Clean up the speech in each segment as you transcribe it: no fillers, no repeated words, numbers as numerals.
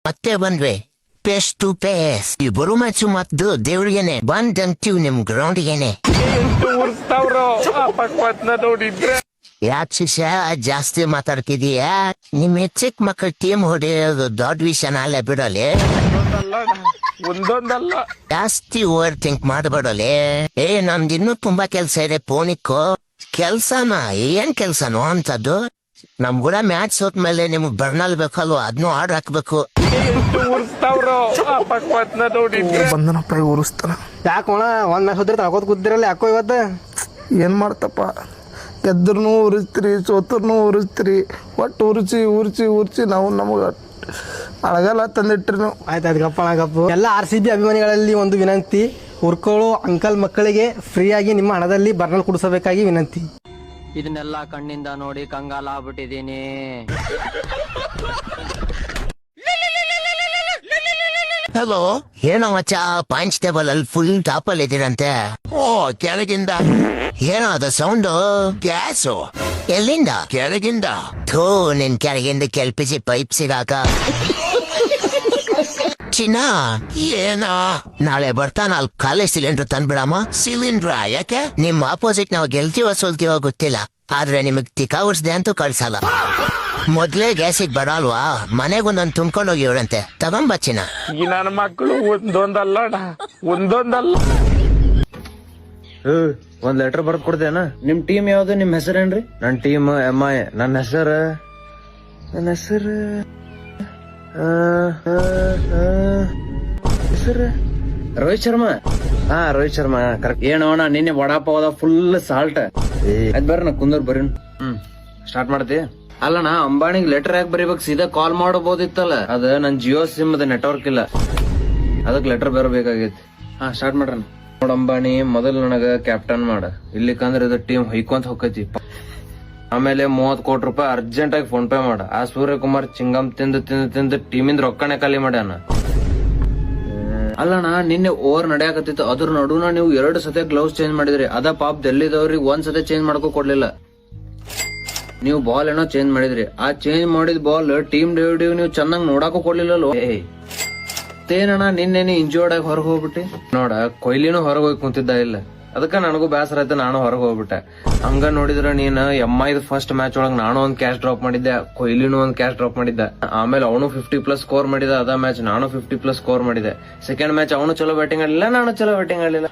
ಮತ್ತೆ ಬಂದ್ವಿ phase to phase ಇಬ್ಬರು ಮ್ಯಾಚು ಮತ್ತು ದೇವ್ರಿಗೇನೆ ಬಂದ್ ಅಂತೀವ್ ನಿಮ್ ಗ್ರೌಂಡ್ಗೇನೆ. ಯಾಕೆ ಶಿಷ್ಯ ಜಾಸ್ತಿ ಮಾತಾಡ್ತಿದೀಯ? ನಿಮ್ ಚಿಕ್ಕ ಮಕ್ಕಳ ಟೀಮ್ ಹೊಡೆಯೋದು ದೊಡ್ಡ ವಿಷಯನ ಅಲ್ಲ ಬಿಡಲಿ. ಒಂದೊಂದಲ್ಲ ಜಾಸ್ತಿ ಓವರ್ ಥಿಂಕ್ ಮಾಡಬೇಡಲಿ. ನಮ್ದಿನ್ನೂ ತುಂಬಾ ಕೆಲ್ಸ ಇದೆ. ಪೋನಿಕ್ಕೋ ಕೆಲ್ಸನ ಏನ್ ಕೆಲ್ಸನೋ ಅಂತದ್ದು. ನಮ್ ಕೂಡ ಮ್ಯಾಚ್ ಸೋತ್ಮೇಲೆ ನಿಮ್ಗ್ ಬರ್ನಲ್ ಬೇಕಲ್ವ, ಅದ್ನು ಆರ್ಡರ್ ಹಾಕ್ಬೇಕು. ಬಂದನಪ್ಪ ಉರಿಸ್ತಾನ. ಯಾಕೋಣ ಒಂದ್ ಮ್ಯಾಚ್ ಹೋದ್ರೆ ತಳ್ಕೋತ ಕೂತಿರಲ್ಲ ಯಾಕೋ ಇವತ್ತು? ಏನು ಮಾಡ್ತಪ್ಪ, ಗೆದ್ರೂ ಉರಿಸ್ತೀರಿ, ಸೋತ್ರನು ಉರಿಸ್ತೀರಿ. ಒಟ್ಟು ಉರಿಸಿ ಉರಿಸಿ ಉರಿಸಿ ನಾವು ನಮಗೆ ಅಳಗಲ್ಲ ತಂದಿಟ್ರಿ ನೀವು. ಆಯ್ತು ಗಪ್ಪ ಗಪ್ಪು. ಎಲ್ಲ RCB ಅಭಿಮಾನಿಗಳಲ್ಲಿ ಒಂದು ವಿನಂತಿ, ಹುರ್ಕೊಳ್ಳೋ ಅಂಕಲ್ ಮಕ್ಕಳಿಗೆ ಫ್ರೀಯಾಗಿ ನಿಮ್ಮ ಹಣದಲ್ಲಿ ಬರ್ನಲ್ ಕುಡಿಸಬೇಕಾಗಿ ವಿನಂತಿ. ಇದನ್ನೆಲ್ಲ ಕಣ್ಣಿಂದ ನೋಡಿ ಕಂಗಾಲ ಆಗ್ಬಿಟ್ಟಿದೀನಿ. ಹಲೋ, ಏನೋ ಮಚ್ಚ ಪಾಯಿಂಟ್ಸ್ ಟೇಬಲ್ ಅಲ್ಲಿ ಫುಲ್ ಟಾಪ್ ಅಲ್ಲಿ ಇದ್ದೀರಂತೆ. ಓ, ಕೆಳಗಿಂದ ಏನೋ ಅದು ಸೌಂಡು? ಗ್ಯಾಸು ಎಲ್ಲಿಂದ? ಕೆಳಗಿಂದ. ಥೂ, ನಿನ್ ಕೆಳಗಿಂದ ಕೆಲ್ಪಿಸಿ ಪೈಪ್ ಸಿಗಾಕ. ಚಿನ್ನ ಏನ ನಾಳೆ ಬರ್ತಾನ ಅಲ್ಲಿ ಖಾಲಿ ಸಿಲಿಂಡರ್ ತಂದ್ಬಿಡಮ್ಮ. ಸಿಲಿಂಡ್ರ ಯಾಕೆ? ನಿಮ್ ಆಪೋಸಿಟ್ ನಾವು ಗೆಲ್ತೀವೋ ಸೋಲ್ತೀವೋ ಗೊತ್ತಿಲ್ಲ, ಆದ್ರೆ ನಿಮಗ್ ತಿಕ್ಕ ಉಡ್ಸ್ದೆ ಅಂತೂ ಕಳ್ಸಲ್ಲ. ಮೊದ್ಲೇ ಗ್ಯಾಸಿಗೆ ಬರಲ್ವಾ? ಮನೆಗೊಂದೊಂದು ತುಂಬ್ಕೊಂಡು ಹೋಗಿವ್ರಂತೆ, ತಗೊಂಬ ಚಿನ್ನ. ಈ ನನ್ನ ಮಕ್ಕಳು ಒಂದೊಂದಲ್ಲ ಒಂದ್ ಲೆಟರ್ ಬರ್ದ್ ಕೊಡ್ತೇನ? ನಿಮ್ ಟೀಮ್ ಯಾವ್ದು? ನಿಮ್ ಹೆಸರೇನ್ರಿ? ನನ್ ಟೀಮ್ MI. ನನ್ನ ಹೆಸರು ರೋಹಿತ್ ಶರ್ಮಾ. ರೋಹಿತ್ ಶರ್ಮಾ ಕರೆಕ್ಟ್. ಏನೋಣ ನಿನ್ನೆ ವಡಾಪಾವದ ಫುಲ್ ಸಾಲ್ಟ್. ಅದ್ ಬರ್ರಿ ಕುಂದರ್ ಬರ್ರಿ. ಸ್ಟಾರ್ಟ್ ಮಾಡ್ತಿ? ಅಲ್ಲಣ್ಣ, ಅಂಬಾಣಿಗ್ ಲೆಟರ್ ಯಾಕೆ ಬರೀಬೇಕು? ಸೀದಾ ಕಾಲ್ ಮಾಡಬಹುದಿತ್ತಲ್ಲ. ಅದ ನನ್ ಜಿಯೋ ಸಿಮ್ ಅದ ನೆಟ್ವರ್ಕ್ ಇಲ್ಲ, ಅದಕ್ ಲೆಟರ್ ಬರಬೇಕಾಗೈತಿ. ಸ್ಟಾರ್ಟ್ ಮಾಡ್ರಣ. ನೋಡ್ ಅಂಬಾಣಿ, ಮೊದಲ್ ನನಗ ಕ್ಯಾಪ್ಟನ್ ಮಾಡ, ಇಲ್ಲಿಕಂದ್ರ ಇದು ಟೀಮ್ ಹೊಯ್ಕೊಂತ ಹೋಗೈತಿ. ಆಮೇಲೆ 30 ಕೋಟಿ ರೂಪಾಯಿ ಅರ್ಜೆಂಟ್ ಆಗಿ ಫೋನ್ ಪೇ ಮಾಡ. ಆ ಸೂರ್ಯಕುಮಾರ್ ಚಿಂಗಮ್ ತಿಂದು ಟೀಮಿಂದ ರೊಕ್ಕನೆ ಖಾಲಿ ಮಾಡ್ಯಾನ. ಅಲ್ಲಣ್ಣ, ನಿನ್ನೆ ಓವರ್ ನಡೆಯಕತ್ತಿತ್ತು, ಅದ್ರ ನಡುನ ನೀವು 2 ಸತಿ ಗ್ಲೌಸ್ ಚೇಂಜ್ ಮಾಡಿದ್ರಿ. ಅದ ಪಾಪ್ ಡೆಲ್ಲಿದವ್ರಿಗೆ 1 ಸತಿ ಚೇಂಜ್ ಮಾಡ್ಕೊ ಕೊಡ್ಲಿಲ್ಲ. ನೀವು ಬಾಲ್ ಏನೋ ಚೇಂಜ್ ಮಾಡಿದ್ರಿ. ಆ ಚೇಂಜ್ ಮಾಡಿದ ಬಾಲ್ ಟೀಮ್ ಡೇವಿಡ್ ನೀವು ಚೆನ್ನಾಗಿ ನೋಡಾಕೋ ಕೊಡ್ಲಿಲ್ಲೋ. ಏನಣ್ಣ, ನಿನ್ನೆ ಇಂಜೋರ್ಡ್ ಆಗಿ ಹೊರಗೆ ಹೋಗ್ಬಿಟ್ಟಿ. ನೋಡ, ಕೊಹ್ಲಿನೂ ಹೊರಗೆ ಹೋಗಿ ಕುಂತಿದ್ದ ಇಲ್ಲ, ಅದಕ್ಕ ನನಗೂ ಬೇಸರ ಆಯ್ತು, ನಾನು ಹೊರಗೆ ಹೋಗ್ಬಿಟ್ಟೆ. ಹಂಗ ನೋಡಿದ್ರ ನೀನ್ MI ಫಸ್ಟ್ ಮ್ಯಾಚ್ ಒಳಗ್ ನಾನು ಒಂದ್ ಕ್ಯಾಶ್ ಡ್ರಾಪ್ ಮಾಡಿದ್ದೆ, ಕೊಹ್ಲಿನೂ ಒಂದ್ ಕ್ಯಾಶ್ ಡ್ರಾಪ್ ಮಾಡಿದ್ದ. ಆಮೇಲೆ ಅವನು 50+ ಸ್ಕೋರ್ ಮಾಡಿದ. ಅದ ಮ್ಯಾಚ್ ನಾನು 50+ ಸ್ಕೋರ್ ಮಾಡಿದೆ. ಸೆಕೆಂಡ್ ಮ್ಯಾಚ್ ಅವನು ಚಲೋ ಬ್ಯಾಟಿಂಗ್ ಆಡ್ಲಿಲ್ಲ, ನಾನು ಚಲೋ ಬ್ಯಾಟಿಂಗ್ ಆಡ್ಲಿಲ್ಲ.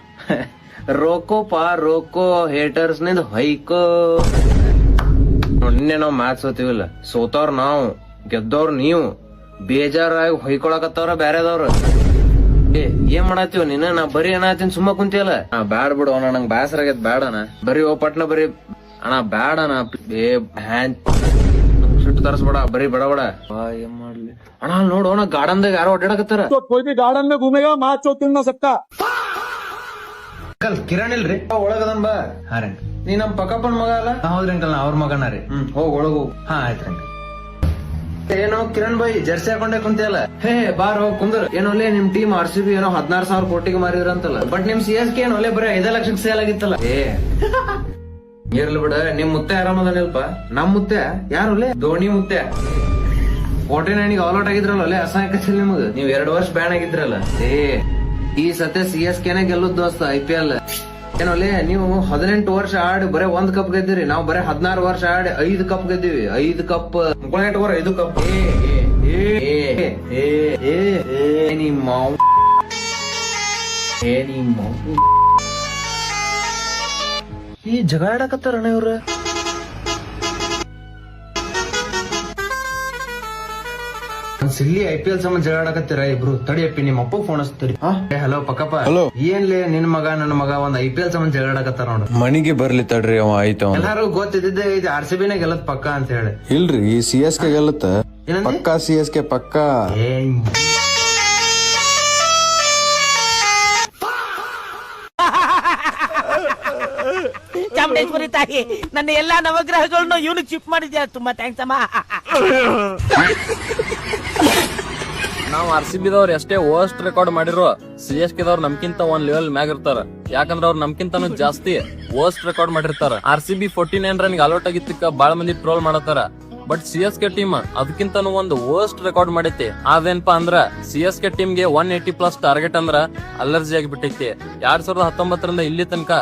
ರೋಕೋ ಹೇಟರ್ಸ್ ನಿಂದ ಹೊಯ್ಕೋ. ನಿನ್ನೆ ನಾವ್ ಮ್ಯಾಚ್ ಸೋತೀವಿಲ್ಲ, ಸೋತವ್ರ ನಾವು, ಗೆದ್ದವ್ರ ನೀವು. ಬೇಜಾರಾಗಿ ಹೊಯ್ಕೊಳಕತ್ತವ್ರ ಬ್ಯಾರೆದವ್ರು. ಏನ್ ಮಾಡತ್ತೀವ ನೀನ? ನಾ ಬರೀ ಏನಾತೀನಿ ಸುಮ್ಮ ಕುಂತಿಯಲ್ಲ. ಬ್ಯಾಡ್ ಬಿಡು ಅಣ್ಣ, ನಂಗ್ ಬ್ಯಾಸರ ಆಗೈತ್. ಬ್ಯಾಡಣ ಬರೀ ಪಟ್ನ ಬರೀ ಅಣ್ಣ, ಬ್ಯಾಡಣ. ಸಿಟ್ಟು ತರಸ್ಬೇಡ, ಬರೀ ಬಡ. ಏನ್ ಮಾಡ್ಲಿ ಅಣ್ಣ? ನೋಡು ಅಣ್ಣ, ಗಾರ್ಡನ್ದಾಗ ಯಾರೋ ಅಡ್ಡಾಡಕತ್ತಾರ. ಗಾರ್ಡನ್ में घूमेगा मैच होती ना सबका. ಅಂಕಲ್ ಕಿರಣ್ ಇಲ್ರಿ? ಒಳಗದನ್ ಬಾ. ನೀ ನಮ್ ಪಕ್ಕಪ್ಪನ ಮಗ ಅಲ್ಲ? ಹೌದ್ರಿ ಅಂಕಲ್, ನಾ ಅವ್ರ ಮಗನ ರೀ. ಹೋಗ್ ಒಳಗು. ಆಯ್ತ್ರಿ ಅಂಕಲ್. ಏನೋ ಕಿರಣ್ ಬಾಯಿ ಜರ್ಸಿ ಹಾಕೊಂಡೆ ಕುಂತಿಯಲ್ಲ. ಬಾರ್ ಹೋಗ್ ಕುಂದ್ರ. ಏನೊಲೆ ನಿಮ್ ಟೀಮ್ RCB ಏನೋ 16,000 ಕೋಟಿಗೆ ಮಾರಿದ್ರಂತಲ್ಲ, ಬಟ್ ನಿಮ್ CSK ಏನೊಲೆ ಬರೀ 5 ಲಕ್ಷಕ್ಕೆ ಸೇಲ್ ಆಗಿತ್ತಲ್ಲ. ಇರ್ಲಿ ಬಿಡ, ನಿಮ್ ಮುತ್ತೆ ಆರಾಮದನಿಲ್ಪ? ನಮ್ ಮುತ್ತೆ ಯಾರೊಲೆ? ಧೋನಿ ಮುತ್ತೆ. 49ಗೆ ಆಲ್ ಔಟ್ ಆಗಿದ್ರಲ್ಲ, ಅಲ್ಲೇ ಅಸಹಾಯಕ ನಿಮಗ. ನೀವ್ 2 ವರ್ಷ ಬ್ಯಾನ್ ಆಗಿದ್ರಲ್ಲ. ಈ ಸತೆ CSKನೇ ಗೆಲ್ಲುದ್ ದೋಸ್ತ IPL. ಏನೊಲೆ ನೀವು 18 ವರ್ಷ ಆಡಿ ಬರೇ 1 ಕಪ್ ಗೆದ್ದಿರಿ, ನಾವ್ ಬರೇ 16 ವರ್ಷ ಆಡಿ 5 ಕಪ್ ಗೆದ್ದೀವಿ. 5 cup 5 cup. ಈ ಜಗಳ ಆಡಕತ್ತಾರಣ ಇವ್ರ. ಸಿಲ್ಲಿ IPL ಸಂಬಂಧ ಜಗಾಡಕತ್ತೀರ ಇಬ್ರು? ತಡಿಯಪ್ಪಿ, ನಿಮ್ಮ ಅಪ್ಪ ಫೋನ್ ಹಚ್ತೀರಿ. ಹಲೋ ಪಕ್ಕಪ್ಪ. ಹಲೋ. ಏನ್ಲೇ ನಿನ್ ಮಗ ನನ್ನ ಮಗ ಒಂದ್ IPL ಸಂಬಂಧ ಜಗಾಡಕತ್ತಾರ ನೋಡ. ಮನಿಗೆ ಬರ್ಲಿ ತಡ್ರಿ, ಅವ ಆಯ್ತು. ಎಲ್ಲಾರು ಗೊತ್ತಿದ್ದೆ ಇದು RCB ನೇ ಗೆಲ್ಲತ್ ಪಕ್ಕ ಅಂತ ಹೇಳಿ. ಇಲ್ರಿ, CSK ಗೆಲ್ಲತ್ತ ಪಕ್ಕ. CSK ಪಕ್ಕ. ಚಾಮುಂಡೇಶ್ವರಿ ತಾಯಿ, ನನ್ನ ಎಲ್ಲಾ ನವಗ್ರಹಗಳನ್ನು ಇವನಿಗೆ ಶಿಫ್ಟ್ ಮಾಡಿದ್ಯಾ, ತುಂಬಾ ಥ್ಯಾಂಕ್ಸ್ ಅಮ್ಮ. ನಾವು RCBದವ್ರು ಎಷ್ಟೇ ವರ್ಸ್ಟ್ ರೆಕಾರ್ಡ್ ಮಾಡಿರೋ, CSKದವ್ರು ನಮ್ಕಿಂತ 1 ಲೆವೆಲ್ ಮ್ಯಾಗ ಇರ್ತಾರ. ಯಾಕಂದ್ರ ಅವ್ರು ನಮ್ಕಿಂತನೂ ಜಾಸ್ತಿ ವರ್ಸ್ಟ್ ರೆಕಾರ್ಡ್ ಮಾಡಿರ್ತಾರ. RCB 49 ರನ್ಗೆ ಅಲೌಟ್ ಆಗಿದ್ದಕ್ಕ ಬಾಳ ಮಂದಿ ಟ್ರೋಲ್ ಮಾಡತಾರ. ಬಟ್ CSK ಟೀಮ್ ಅದಕ್ಕಿಂತನೂ ಒಂದು ವರ್ಸ್ಟ್ ರೆಕಾರ್ಡ್ ಮಾಡೈತಿ. ಅದೇನಪ್ಪಾ ಅಂದ್ರ CSK ಟೀಮ್ಗೆ 180+ ಟಾರ್ಗೆಟ್ ಅಂದ್ರ ಅಲರ್ಜಿ ಆಗಿಬಿಟ್ಟೈತಿ. 2019 ಇಲ್ಲಿ ತನಕ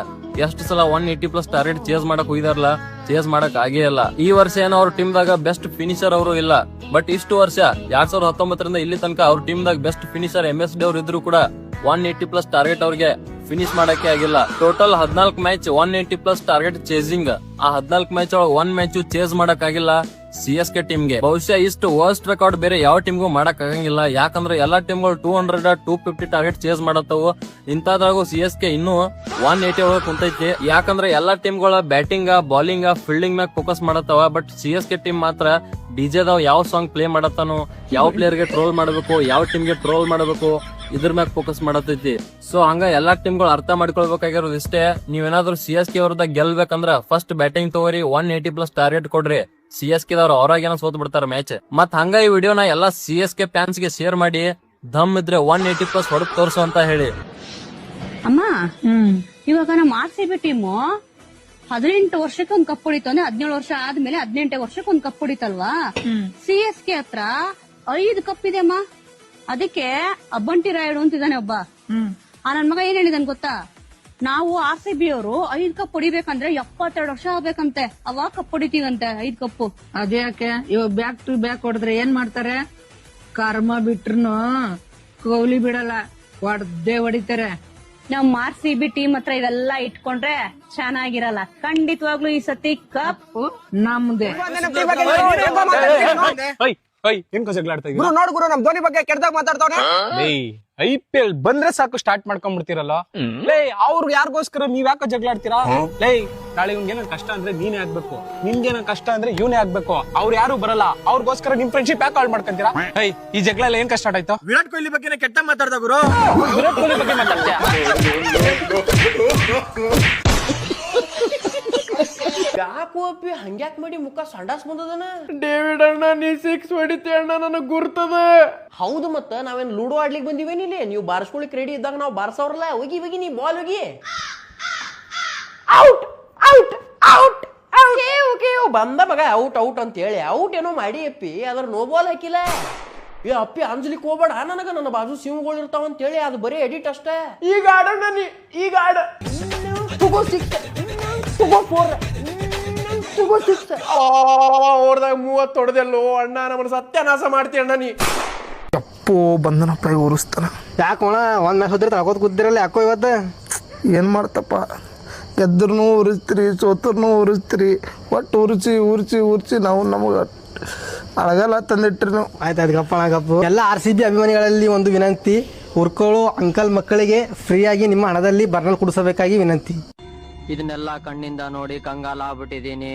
ಎಷ್ಟು ಸಲ 180+ ಟಾರ್ಗೆಟ್ ಚೇಸ್ ಮಾಡಕ್ ಹೋಗಿದಾರಲ್ಲ, ಚೇಸ್ ಮಾಡಕ್ ಆಗೇ ಇಲ್ಲ. ಈ ವರ್ಷ ಏನೋ ಅವ್ರ ಟೀಮ್ ದಾಗ ಬೆಸ್ಟ್ ಫಿನಿಶರ್ ಅವರು ಇಲ್ಲ. ಬಟ್ ಇಷ್ಟು ವರ್ಷ 2019 ಇಲ್ಲಿ ತನಕ ಅವ್ರ ಟೀಮ್ ದಾಗ ಬೆಸ್ಟ್ ಫಿನಿಶರ್ MSD ಅವ್ರು ಇದ್ರು ಕೂಡ 180+ ಟಾರ್ಗೆಟ್ ಅವ್ರಿಗೆ ಫಿನಿಶ್ ಮಾಡಕ್ಕೆ ಆಗಿಲ್ಲ. Total 14 match 180+ target chasing. ಆ 14 ಮ್ಯಾಚ್ ಒಳಗೆ 1 ಮ್ಯಾಚ್ ಚೇಸ್ ಮಾಡಕ್ ಆಗಿಲ್ಲ CSK ಟೀಮ್ಗೆ. ಬಹುಶಃ ಇಷ್ಟು ವರ್ಸ್ಟ್ ರೆಕಾರ್ಡ್ ಬೇರೆ ಯಾವ ಟೀಮ್ಗೂ ಮಾಡಕ್ ಆಗಂಗಿಲ್ಲ. ಯಾಕಂದ್ರೆ ಎಲ್ಲಾ ಟೀಮ್ಗಳು 200-250 ಟಾರ್ಗೆಟ್ ಚೇಸ್ ಮಾಡತ್ತವು. ಇಂತಾದ್ರಾಗೂ CSK ಇನ್ನೂ 180 ಒಳಗೆ ಕುಂತೈತಿ. ಯಾಕಂದ್ರೆ ಎಲ್ಲಾ ಟೀಮ್ಗಳ ಬ್ಯಾಟಿಂಗ್, ಬಾಲಿಂಗ್, ಫೀಲ್ಡಿಂಗ್ ಮ್ಯಾಗ ಫೋಕಸ್ ಮಾಡತ್ತವ. ಬಟ್ CSK ಟೀಮ್ ಮಾತ್ರ ಡಿಜೆದಾವ್ ಯಾವ ಸಾಂಗ್ ಪ್ಲೇ ಮಾಡತ್ತಾನೋ, ಯಾವ ಪ್ಲೇಯರ್ ಗೆ ಟ್ರೋಲ್ ಮಾಡಬೇಕು, ಯಾವ ಟೀಮ್ ಗೆ ಟ್ರೋಲ್ ಮಾಡಬೇಕು, ಇದ್ರ ಮ್ಯಾಗ ಫೋಕಸ್ ಮಾಡತೈತಿ. ಸೊ ಹಂಗ ಎಲ್ಲಾ ಟೀಮ್ಗಳು ಅರ್ಥ ಮಾಡ್ಕೊಳ್ಬೇಕಾಗಿರೋದು ಇಷ್ಟೇ. ನೀವೇನಾದ್ರೂ CSK ಅವ್ರದ ಗೆಲ್ಬೇಕಂದ್ರ ಫಸ್ಟ್ ಬ್ಯಾಟಿಂಗ್ ತಗೋರಿ, 180+ ಟಾರ್ಗೆಟ್ ಕೊಡ್ರಿ. CSK ದವ್ರು ಅವ್ರಾಗೇನೋ ಸೋತ್ ಬಿಡ್ತಾರ ಮ್ಯಾಚ್. ಮತ್ ಹಂಗ ಈ ವಿಡಿಯೋನ ಎಲ್ಲಾ CSK ಫ್ಯಾನ್ಸ್ ಗೆ ಶೇರ್ ಮಾಡಿ, ದಮ್ ಇದ್ರೆ 180+ ಹೊಡೆದ್ ತೋರ್ಸು ಅಂತ ಹೇಳಿ. ಅಮ್ಮ ಇವಾಗ ನಮ್ಮ RCB ಟೀಮು 18 ವರ್ಷಕ್ಕೆ ಒಂದ್ ಕಪ್ ಹೊಡಿತು ಅಂದ್ರೆ 17 ವರ್ಷ ಆದ್ಮೇಲೆ 18 ವರ್ಷಕ್ಕೆ ಒಂದ್ ಕಪ್ ಹೊಡಿತಲ್ವಾ. CSK ಹತ್ರ 5 ಕಪ್ ಇದೆ ಅಮ್ಮ. ಅದಕ್ಕೆ ಅಬ್ಬಂಟಿ ರಾಯುಡು ಅಂತಿದ್ದಾನೆ ಒಬ್ಬ. ನನ್ ಮಗ ಏನ್ ಹೇಳಿದಾನೆ ಗೊತ್ತಾ, ನಾವು RCB ಅವರು 5 ಕಪ್ ಹೊಡಿಬೇಕಂದ್ರೆ 72 ವರ್ಷ ಆಗ್ಬೇಕಂತೆ, ಅವಾಗ ಕಪ್ ಹೊಡಿತೀವಂತೆ 5 ಕಪ್ಪು. ಅದ್ಯಾಕೆ ಇವಾಗ ಬ್ಯಾಕ್ ಟು ಬ್ಯಾಕ್ ಹೊಡೆದ್ರೆ ಏನ್ ಮಾಡ್ತಾರೆ? ಕರ್ಮ ಬಿಟ್ರುನು ಕೌಲಿ ಬಿಡಲ್ಲ, ಹೊಡ್ದೇ ಹೊಡಿತಾರೆ. ನಮ್ RCB ಟೀಮ್ ಹತ್ರ ಇವೆಲ್ಲ ಇಟ್ಕೊಂಡ್ರೆ ಚೆನ್ನಾಗಿರಲ್ಲ. ಖಂಡಿತವಾಗ್ಲೂ ಈ ಸತಿ ಕಪ್ ನಮ್ದೆ. ಏನ್ ಜಗಳಾಡ್ತಾ ಇದ್ದೀರಾ? ನೋಡು ಗುರು, ನಮ್ ಧೋನಿ ಬಗ್ಗೆ ಕೆಟ್ಟದಾಗ ಮಾತಾಡ್ತಾವ್ನೆ. IPL ಬಂದ್ರೆ ಸಾಕು ಸ್ಟಾರ್ಟ್ ಮಾಡ್ಕೊಂಡ್ಬಿಡ್ತೀರಲ್ಲ. ಲೇ ಅವ್ರು ಯಾರಿಗೋಸ್ಕರ ನೀವ್ ಯಾಕೆ ಜಗಳಾಡ್ತೀರಾ? ಲೇ ನಾಳೆ ಇವ್ನಿಗೇನ ಕಷ್ಟ ಅಂದ್ರೆ ನೀನೇ ಆಗ್ಬೇಕು, ನಿಮ್ಗೇನ ಕಷ್ಟ ಅಂದ್ರೆ ಇವನೇ ಆಗ್ಬೇಕು. ಅವ್ರು ಯಾರು ಬರಲ್ಲ, ಅವ್ರಿಗೋಸ್ಕರ ನಿಮ್ ಫ್ರೆಂಡ್ಶಿಪ್ ಯಾಕೆ ಹಾಳು ಮಾಡ್ಕೊಂತೀರಾ? ಈ ಜಗಳ ಎಲ್ಲ ಏನ್ ಕಷ್ಟ ಆಯ್ತು? ವಿರಾಟ್ ಕೊಹ್ಲಿ ಬಗ್ಗೆ ಕೆಟ್ಟ ಮಾತಾಡ್ದ ಗುರು. ವಿರಾಟ್ ಕೊಹ್ಲಿ ಬಗ್ಗೆ ಮಾತಾಡ್ತೀಯ? ಯಾಕೋಪಿ ಹಂಗ್ಯಾಕ್ ಮಾಡಿ ಮುಖ ಸಂಡಾಸ್ ಬಂದದನ? ಡೇವಿಡ್ ಅಣ್ಣ, ನೀ 6 ಹೊಡಿತಿ ಅಣ್ಣ, ನನಗ್ ಗುರ್ತದ. ಹೌದು, ಮತ್ತ ನಾವೇನ್ ಲೂಡೋ ಆಡ್ಲಿಕ್ಕೆ ಬಂದಿವೇನಿಲ್ಲ. ನೀವು ಬಾರಿಸ್ಕೊಳಿಕ್ ರೆಡಿ ಇದ್ದಾಗ ನಾವು ಬಾರ್ಸವ್ರಲ್ಲ. ಹೋಗಿ ಹೋಗಿ ನೀ ಬಾಲ್ ಹೋಗಿ. ಔಟ್ ಔಟ್ ಔಟ್ ಓಕೆ ಬಂದ ಮಗ ಔಟ್ ಔಟ್ ಅಂತ ಹೇಳಿ ಔಟ್ ಏನೋ ಮಾಡಿ ಅಪ್ಪಿ, ಅದ್ರ ನೋ ಬಾಲ್ ಹಾಕಿಲ್ಲ. ಏ ಅಪ್ಪಿ ಅಂಜಲಿಕ್ ಹೋಗ್ಬೇಡ ನನಗ, ನನ್ನ ಬಾಜು ಸಿಮ್ಗಳು ಇರ್ತಾವ ಅಂತ ಹೇಳಿ ಅದು ಬರೀ ಎಡಿಟ್ ಅಷ್ಟೇ. ಈಗ ಆಡೋಣ ನೀ, ಈಗ ಆಡ. ತಗೋ 6, ತಗೋ 4, ತಗೋ 6. ಓಡ್ದಾಗ 30 ಹೊಡೆದೆಲ್ಲೋ ಅಣ್ಣ, ನಮ್ಮನ್ನ ಸತ್ಯನಾಶ ಮಾಡ್ತೀಯ ಅಣ್ಣ ನೀ. ಅಪ್ಪೋ ಬಂದನಪ್ಪ ಈಗ ಉರಿಸ್ತಾನ. ಯಾಕೋಣ ಒಂದ್ ಮ್ಯಾಚ್ ಹೋದ್ರೆ ತಗೋದ್ ಕೂತಿರಲ್ಲ ಯಾಕೋ ಇವತ್ತು? ಏನು ಮಾಡ್ತಪ್ಪ, ಗೆದ್ರೂ ಉರಿಸ್ತೀರಿ, ಸೋತ್ರನು ಉರಿಸ್ತೀರಿ, ಒಟ್ಟು ಉರ್ಚಿ ನಾವು ನಮಗೆ ಅಳಗಲ್ಲ ತಂದಿಟ್ರಿ ನಾವು. ಆಯ್ತಾಯ್ತು ಗಪ್ಪ. ಎಲ್ಲ RCB ಅಭಿಮಾನಿಗಳಲ್ಲಿ ಒಂದು ವಿನಂತಿ, ಉರ್ಕೊಳ್ಳೋ ಅಂಕಲ್ ಮಕ್ಕಳಿಗೆ ಫ್ರೀಯಾಗಿ ನಿಮ್ಮ ಹಣದಲ್ಲಿ ಬರ್ನಲ್ ಕುಡಿಸಬೇಕಾಗಿ ವಿನಂತಿ. ಇದನ್ನೆಲ್ಲ ಕಣ್ಣಿಂದ ನೋಡಿ ಕಂಗಾಲಾಗ್ಬಿಟ್ಟಿದೀನಿ.